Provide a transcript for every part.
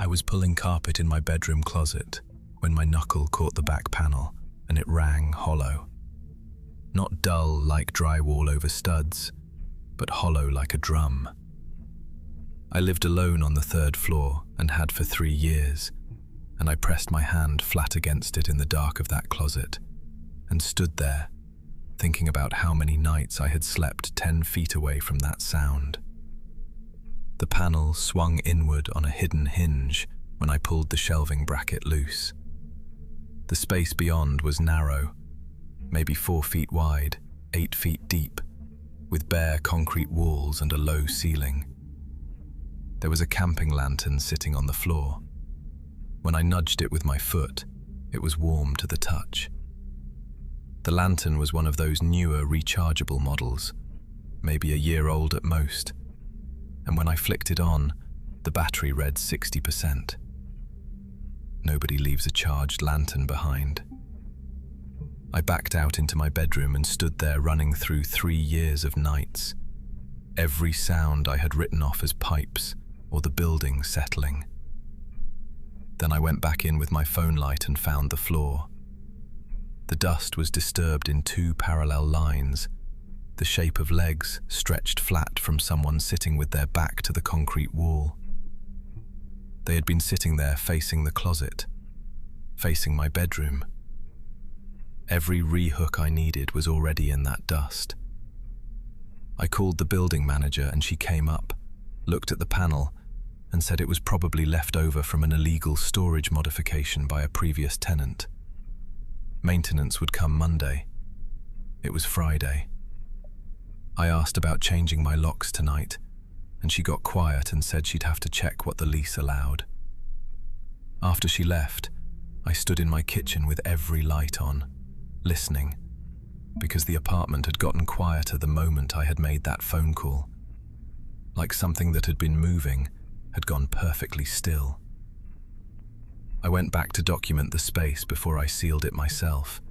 I was pulling carpet in my bedroom closet when my knuckle caught the back panel and it rang hollow. Not dull like drywall over studs, but hollow like a drum. I lived alone on the 3rd floor and had for 3 years, and I pressed my hand flat against it in the dark of that closet and stood there, thinking about how many nights I had slept 10 feet away from that sound. The panel swung inward on a hidden hinge when I pulled the shelving bracket loose. The space beyond was narrow, maybe 4 feet wide, 8 feet deep, with bare concrete walls and a low ceiling. There was a camping lantern sitting on the floor. When I nudged it with my foot, it was warm to the touch. The lantern was one of those newer rechargeable models, maybe a year old at most, and when I flicked it on, the battery read 60%. Nobody leaves a charged lantern behind. I backed out into my bedroom and stood there running through 3 years of nights. Every sound I had written off as pipes or the building settling. Then I went back in with my phone light and found the floor. The dust was disturbed in 2 parallel lines, the shape of legs stretched flat from someone sitting with their back to the concrete wall. They had been sitting there facing the closet, facing my bedroom. Every rehook I needed was already in that dust. I called the building manager and she came up, looked at the panel, and said it was probably left over from an illegal storage modification by a previous tenant. Maintenance would come Monday. It was Friday. I asked about changing my locks tonight, and she got quiet and said she'd have to check what the lease allowed. After she left, I stood in my kitchen with every light on, listening, because the apartment had gotten quieter the moment I had made that phone call. Like something that had been moving had gone perfectly still. I went back to document the space before I sealed it myself,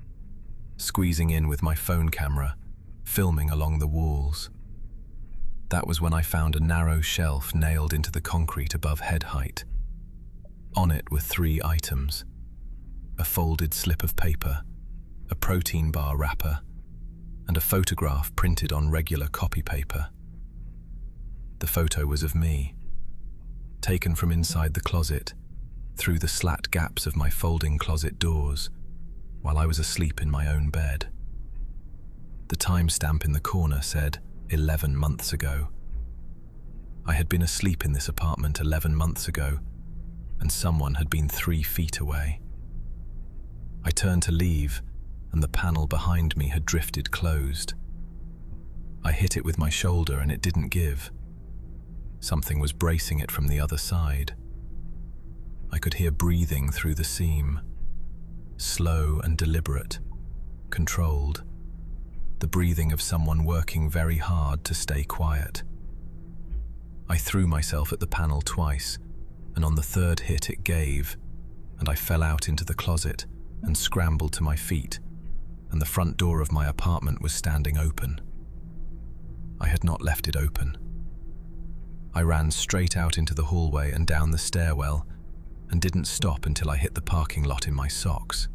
squeezing in with my phone camera, filming along the walls. That was when I found a narrow shelf nailed into the concrete above head height. On it were 3 items: a folded slip of paper, a protein bar wrapper, and a photograph printed on regular copy paper. The photo was of me, taken from inside the closet, through the slat gaps of my folding closet doors, while I was asleep in my own bed. The timestamp in the corner said 11 months ago. I had been asleep in this apartment 11 months ago, and someone had been 3 feet away. I turned to leave, and the panel behind me had drifted closed. I hit it with my shoulder and it didn't give. Something was bracing it from the other side. I could hear breathing through the seam, slow and deliberate, controlled, the breathing of someone working very hard to stay quiet. I threw myself at the panel twice, and on the 3rd hit it gave, and I fell out into the closet and scrambled to my feet, and the front door of my apartment was standing open. I had not left it open. I ran straight out into the hallway and down the stairwell, and didn't stop until I hit the parking lot in my socks.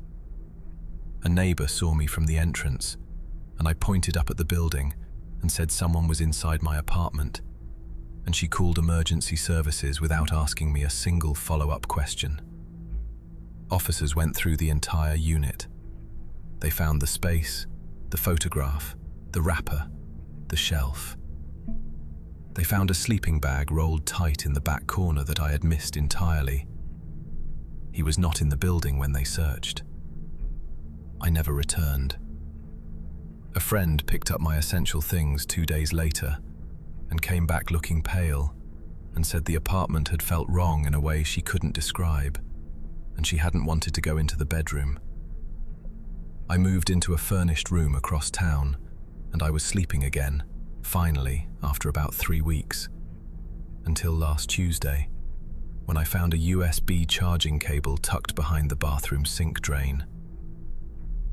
A neighbor saw me from the entrance, and I pointed up at the building and said someone was inside my apartment, and she called emergency services without asking me a single follow-up question. Officers went through the entire unit. They found the space, the photograph, the wrapper, the shelf. They found a sleeping bag rolled tight in the back corner that I had missed entirely. He was not in the building when they searched. I never returned. A friend picked up my essential things 2 days later and came back looking pale and said the apartment had felt wrong in a way she couldn't describe, and she hadn't wanted to go into the bedroom. I moved into a furnished room across town, and I was sleeping again, finally, after about 3 weeks, until last Tuesday, when I found a USB charging cable tucked behind the bathroom sink drain.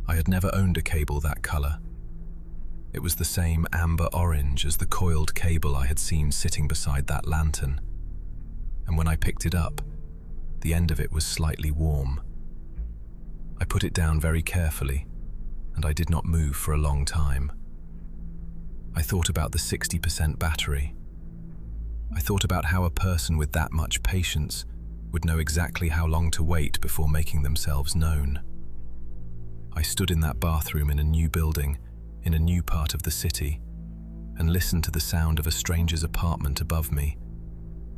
I had never owned a cable that color. It was the same amber orange as the coiled cable I had seen sitting beside that lantern, and when I picked it up, The end of it was slightly warm. I put it down very carefully, and I did not move for a long time. I thought about the 60% battery. I thought about how a person with that much patience would know exactly how long to wait before making themselves known. I stood in that bathroom in a new building, in a new part of the city, and listened to the sound of a stranger's apartment above me,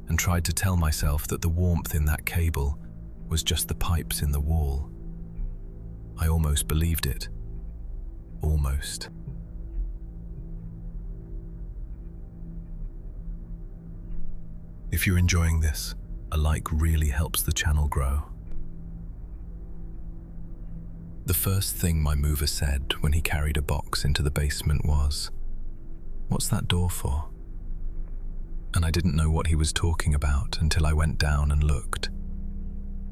and tried to tell myself that the warmth in that cable was just the pipes in the wall. I almost believed it. Almost. If you're enjoying this, a like really helps the channel grow. The first thing my mover said when he carried a box into the basement was, "What's that door for?" And I didn't know what he was talking about until I went down and looked.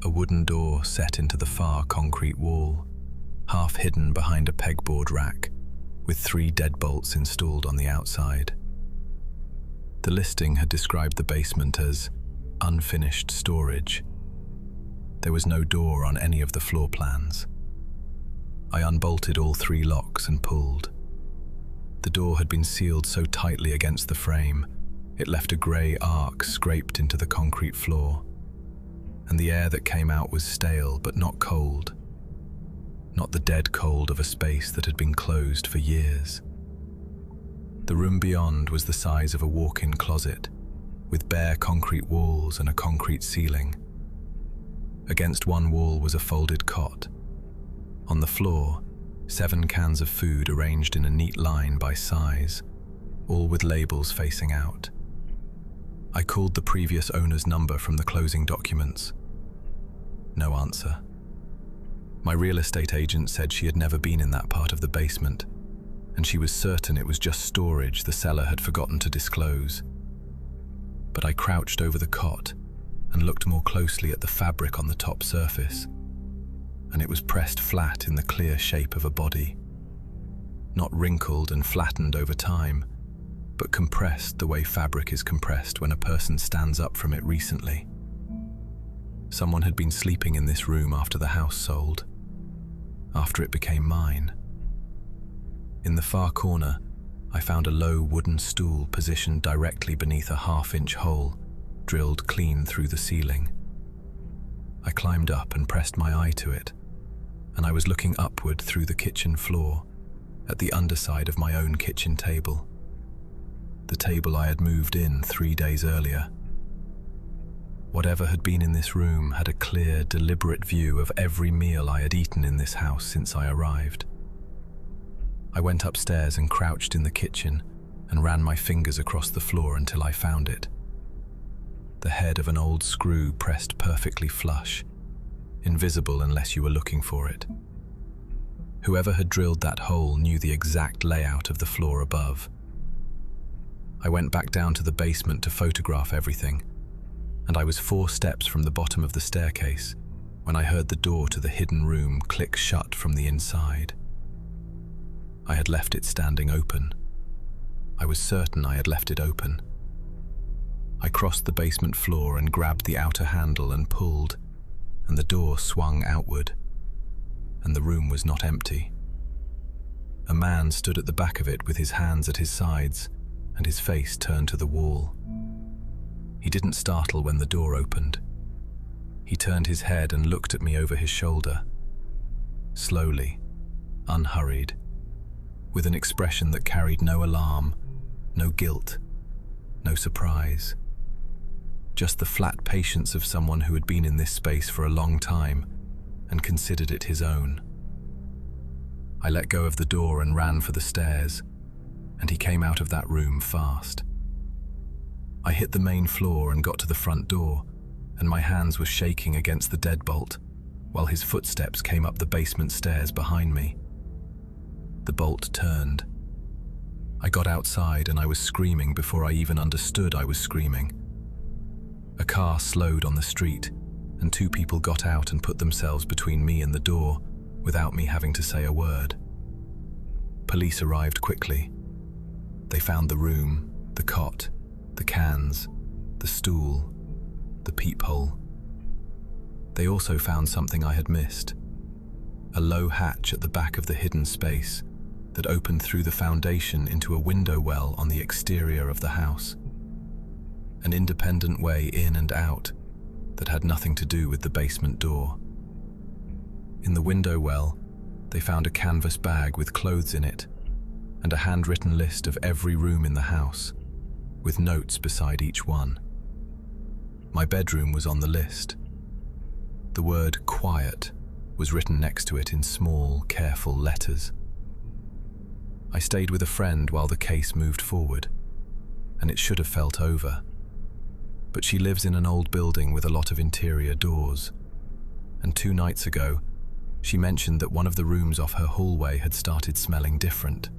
A wooden door set into the far concrete wall, half hidden behind a pegboard rack, with 3 deadbolts installed on the outside. The listing had described the basement as unfinished storage. There was no door on any of the floor plans. I unbolted all 3 locks and pulled. The door had been sealed so tightly against the frame, it left a grey arc scraped into the concrete floor, and the air that came out was stale but not cold. Not the dead cold of a space that had been closed for years. The room beyond was the size of a walk-in closet, with bare concrete walls and a concrete ceiling. Against one wall was a folded cot. On the floor, 7 cans of food arranged in a neat line by size, all with labels facing out. I called the previous owner's number from the closing documents. No answer. My real estate agent said she had never been in that part of the basement, and she was certain it was just storage the seller had forgotten to disclose. But I crouched over the cot and looked more closely at the fabric on the top surface, and it was pressed flat in the clear shape of a body. Not wrinkled and flattened over time, but compressed the way fabric is compressed when a person stands up from it recently. Someone had been sleeping in this room after the house sold, after it became mine. In the far corner, I found a low wooden stool positioned directly beneath a 1/2-inch hole, drilled clean through the ceiling. I climbed up and pressed my eye to it, and I was looking upward through the kitchen floor, at the underside of my own kitchen table. The table I had moved in 3 days earlier. Whatever had been in this room had a clear, deliberate view of every meal I had eaten in this house since I arrived. I went upstairs and crouched in the kitchen and ran my fingers across the floor until I found it. The head of an old screw pressed perfectly flush, invisible unless you were looking for it. Whoever had drilled that hole knew the exact layout of the floor above. I went back down to the basement to photograph everything, and I was 4 steps from the bottom of the staircase when I heard the door to the hidden room click shut from the inside. I had left it standing open. I was certain I had left it open. I crossed the basement floor and grabbed the outer handle and pulled, and the door swung outward, and the room was not empty. A man stood at the back of it with his hands at his sides and his face turned to the wall. He didn't startle when the door opened. He turned his head and looked at me over his shoulder, slowly, unhurried, with an expression that carried no alarm, no guilt, no surprise. Just the flat patience of someone who had been in this space for a long time and considered it his own. I let go of the door and ran for the stairs, and he came out of that room fast. I hit the main floor and got to the front door, and my hands were shaking against the deadbolt, while his footsteps came up the basement stairs behind me. The bolt turned. I got outside and I was screaming before I even understood I was screaming. A car slowed on the street, and 2 people got out and put themselves between me and the door without me having to say a word. Police arrived quickly. They found the room, the cot, the cans, the stool, the peephole. They also found something I had missed, a low hatch at the back of the hidden space that opened through the foundation into a window well on the exterior of the house. An independent way in and out that had nothing to do with the basement door. In the window well, they found a canvas bag with clothes in it and a handwritten list of every room in the house, with notes beside each one. My bedroom was on the list. The word "quiet" was written next to it in small, careful letters. I stayed with a friend while the case moved forward, and it should have felt over. But she lives in an old building with a lot of interior doors, and 2 nights ago, she mentioned that one of the rooms off her hallway had started smelling different.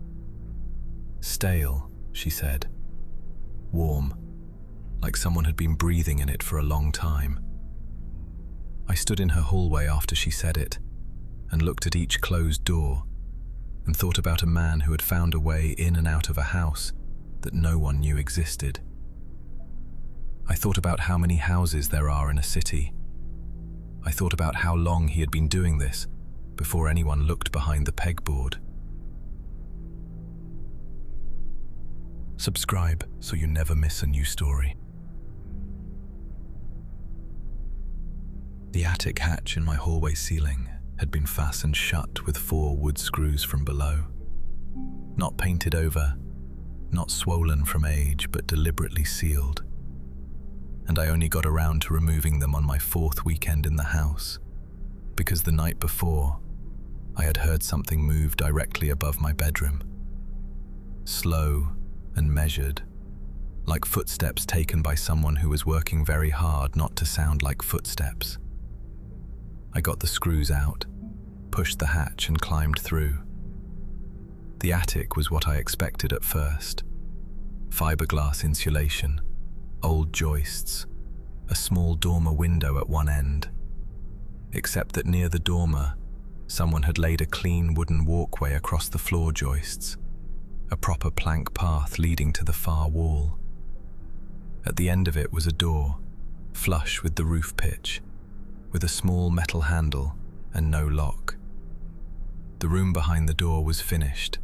Stale, she said. Warm, like someone had been breathing in it for a long time. I stood in her hallway after she said it, and looked at each closed door, and thought about a man who had found a way in and out of a house that no one knew existed. I thought about how many houses there are in a city. I thought about how long he had been doing this before anyone looked behind the pegboard. Subscribe so you never miss a new story. The attic hatch in my hallway ceiling had been fastened shut with 4 wood screws from below. Not painted over, not swollen from age, but deliberately sealed. And I only got around to removing them on my 4th weekend in the house, because the night before, I had heard something move directly above my bedroom. Slow and measured, like footsteps taken by someone who was working very hard not to sound like footsteps. I got the screws out, pushed the hatch and climbed through. The attic was what I expected at first. Fiberglass insulation, old joists, a small dormer window at one end. Except that near the dormer, someone had laid a clean wooden walkway across the floor joists, a proper plank path leading to the far wall. At the end of it was a door, flush with the roof pitch, with a small metal handle and no lock. The room behind the door was finished,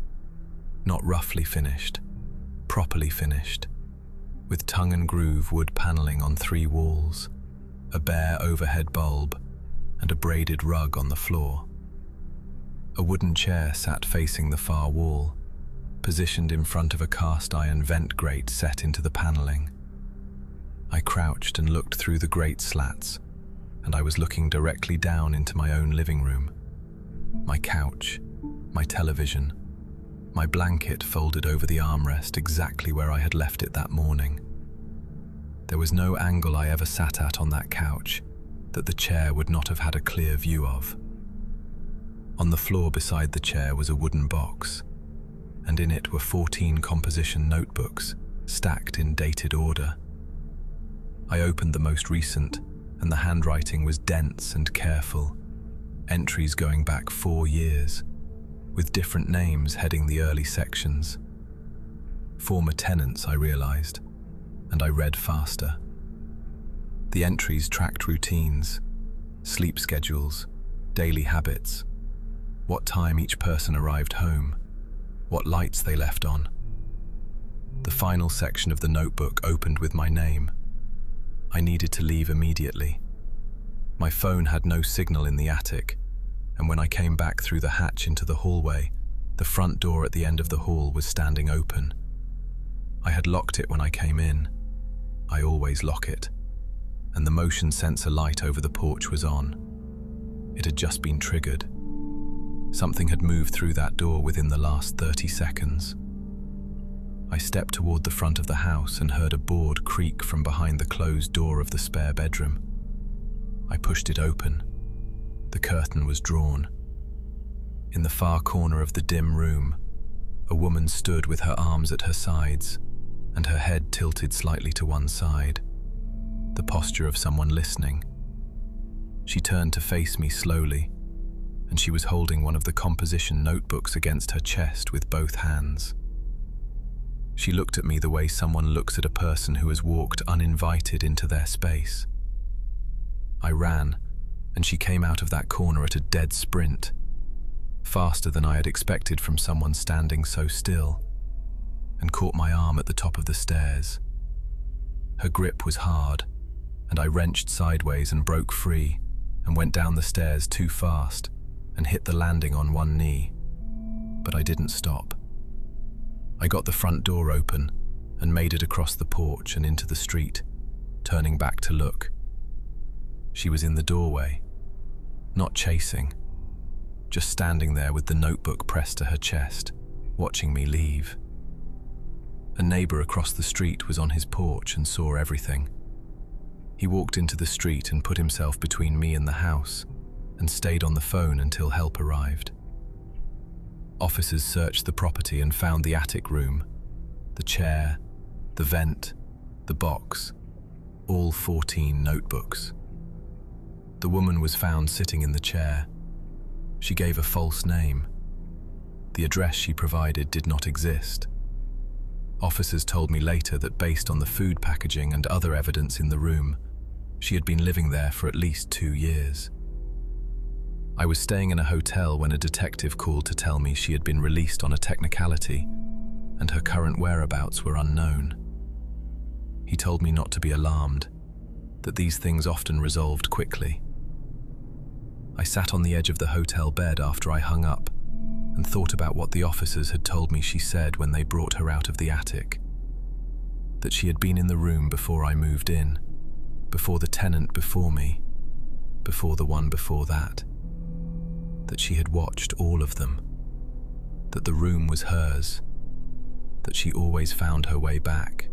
not roughly finished, properly finished, with tongue and groove wood paneling on 3 walls, a bare overhead bulb, and a braided rug on the floor. A wooden chair sat facing the far wall, positioned in front of a cast iron vent grate set into the paneling. I crouched and looked through the grate slats, and I was looking directly down into my own living room. My couch, my television, my blanket folded over the armrest exactly where I had left it that morning. There was no angle I ever sat at on that couch that the chair would not have had a clear view of. On the floor beside the chair was a wooden box, and in it were 14 composition notebooks stacked in dated order. I opened the most recent, and the handwriting was dense and careful, entries going back 4 years, with different names heading the early sections. Former tenants, I realized, and I read faster. The entries tracked routines, sleep schedules, daily habits, what time each person arrived home, what lights they left on. The final section of the notebook opened with my name. I needed to leave immediately. My phone had no signal in the attic, and when I came back through the hatch into the hallway, the front door at the end of the hall was standing open. I had locked it when I came in. I always lock it, and the motion sensor light over the porch was on. It had just been triggered. Something had moved through that door within the last 30 seconds. I stepped toward the front of the house and heard a board creak from behind the closed door of the spare bedroom. I pushed it open. The curtain was drawn. In the far corner of the dim room, a woman stood with her arms at her sides and her head tilted slightly to one side, the posture of someone listening. She turned to face me slowly, and she was holding one of the composition notebooks against her chest with both hands. She looked at me the way someone looks at a person who has walked uninvited into their space. I ran, and she came out of that corner at a dead sprint, faster than I had expected from someone standing so still, and caught my arm at the top of the stairs. Her grip was hard, and I wrenched sideways and broke free and went down the stairs too fast and hit the landing on one knee. But I didn't stop. I got the front door open and made it across the porch and into the street, turning back to look. She was in the doorway, not chasing, just standing there with the notebook pressed to her chest, watching me leave. A neighbor across the street was on his porch and saw everything. He walked into the street and put himself between me and the house and stayed on the phone until help arrived. Officers searched the property and found the attic room, the chair, the vent, the box, all 14 notebooks. The woman was found sitting in the chair. She gave a false name. The address she provided did not exist. Officers told me later that based on the food packaging and other evidence in the room, she had been living there for at least 2 years. I was staying in a hotel when a detective called to tell me she had been released on a technicality and her current whereabouts were unknown. He told me not to be alarmed, that these things often resolved quickly. I sat on the edge of the hotel bed after I hung up and thought about what the officers had told me she said when they brought her out of the attic. That she had been in the room before I moved in, before the tenant before me, before the one before that. That she had watched all of them. That the room was hers. That she always found her way back.